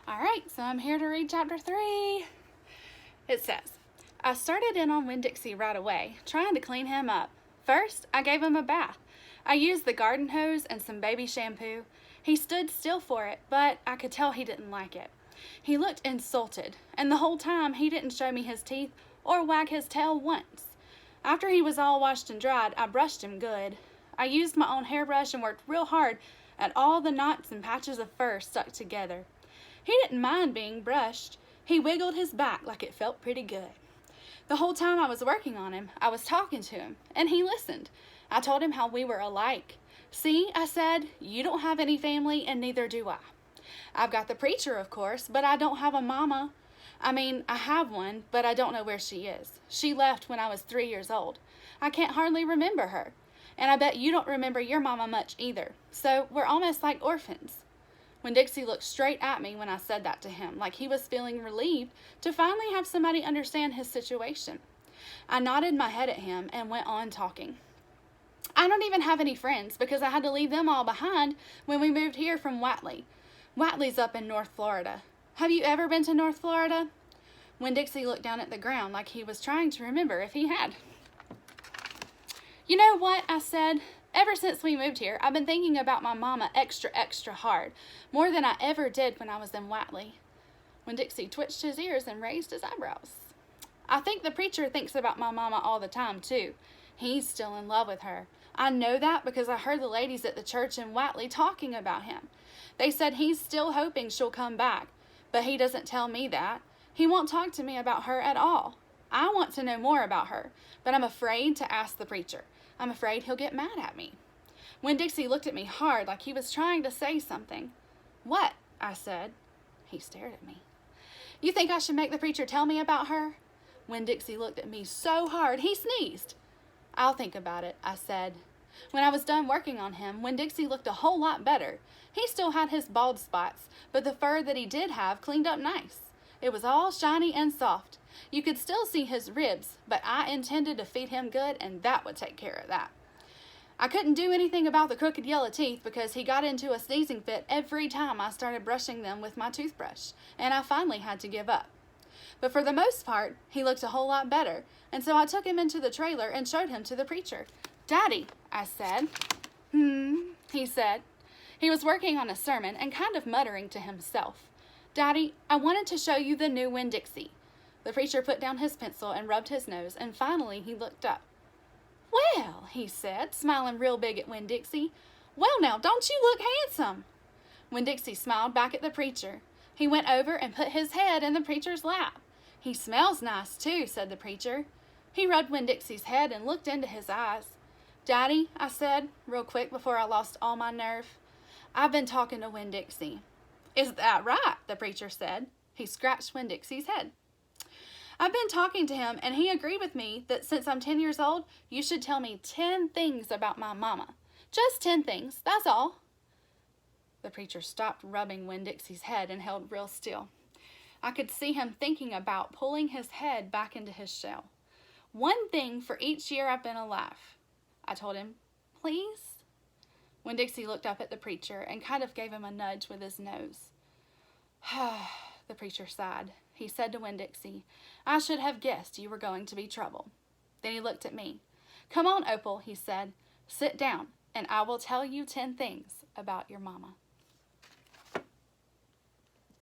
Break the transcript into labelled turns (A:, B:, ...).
A: All right, so I'm here to read chapter 3. It says, I started in on Winn-Dixie right away, trying to clean him up. First, I gave him a bath. I used the garden hose and some baby shampoo. He stood still for it, but I could tell he didn't like it. He looked insulted, and the whole time he didn't show me his teeth or wag his tail once. After he was all washed and dried, I brushed him good. I used my own hairbrush and worked real hard at all the knots and patches of fur stuck together. He didn't mind being brushed. He wiggled his back like it felt pretty good. The whole time I was working on him, I was talking to him, and he listened. I told him how we were alike. See, I said, you don't have any family, and neither do I. I've got the preacher, of course, but I don't have a mama. I have one, but I don't know where she is. She left when I was 3 years old. I can't hardly remember her. And I bet you don't remember your mama much either. So we're almost like orphans. Winn-Dixie looked straight at me when I said that to him, like he was feeling relieved to finally have somebody understand his situation. I nodded my head at him and went on talking. I don't even have any friends because I had to leave them all behind when we moved here from Watley. Watley's up in North Florida. Have you ever been to North Florida? Winn-Dixie looked down at the ground like he was trying to remember if he had. You know what? I said. Ever since we moved here, I've been thinking about my mama extra hard, more than I ever did when I was in Watley. Winn-Dixie twitched his ears and raised his eyebrows. I think the preacher thinks about my mama all the time, too. He's still in love with her. I know that because I heard the ladies at the church in Watley talking about him. They said he's still hoping she'll come back, but he doesn't tell me that. He won't talk to me about her at all. I want to know more about her, but I'm afraid to ask the preacher. I'm afraid he'll get mad at me. Winn-Dixie looked at me hard like he was trying to say something. What? I said. He stared at me. You think I should make the preacher tell me about her? Winn-Dixie looked at me so hard he sneezed. I'll think about it, I said. When I was done working on him, Winn-Dixie looked a whole lot better. He still had his bald spots, but the fur that he did have cleaned up nice. It was all shiny and soft. You could still see his ribs, but I intended to feed him good, and that would take care of that. I couldn't do anything about the crooked yellow teeth because he got into a sneezing fit every time I started brushing them with my toothbrush, and I finally had to give up. But for the most part, he looked a whole lot better, and so I took him into the trailer and showed him to the preacher. Daddy, I said. He said. He was working on a sermon and kind of muttering to himself. Daddy, I wanted to show you the new Winn-Dixie. The preacher put down his pencil and rubbed his nose, and finally he looked up. Well, he said, smiling real big at Winn-Dixie. Well now, don't you look handsome? Winn-Dixie smiled back at the preacher. He went over and put his head in the preacher's lap. He smells nice too, said the preacher. He rubbed Winn-Dixie's head and looked into his eyes. Daddy, I said, real quick before I lost all my nerve, I've been talking to Winn-Dixie. Is that right? The preacher said. He scratched Winn-Dixie's head. I've been talking to him, and he agreed with me that since I'm 10 years old, you should tell me 10 things about my mama. Just 10 things, that's all. The preacher stopped rubbing Winn-Dixie's head and held real still. I could see him thinking about pulling his head back into his shell. 1 thing for each year I've been alive. I told him, please? Winn-Dixie looked up at the preacher and kind of gave him a nudge with his nose. The preacher sighed. He said to Winn-Dixie, I should have guessed you were going to be trouble. Then he looked at me. Come on, Opal, he said. Sit down, and I will tell you 10 things about your mama.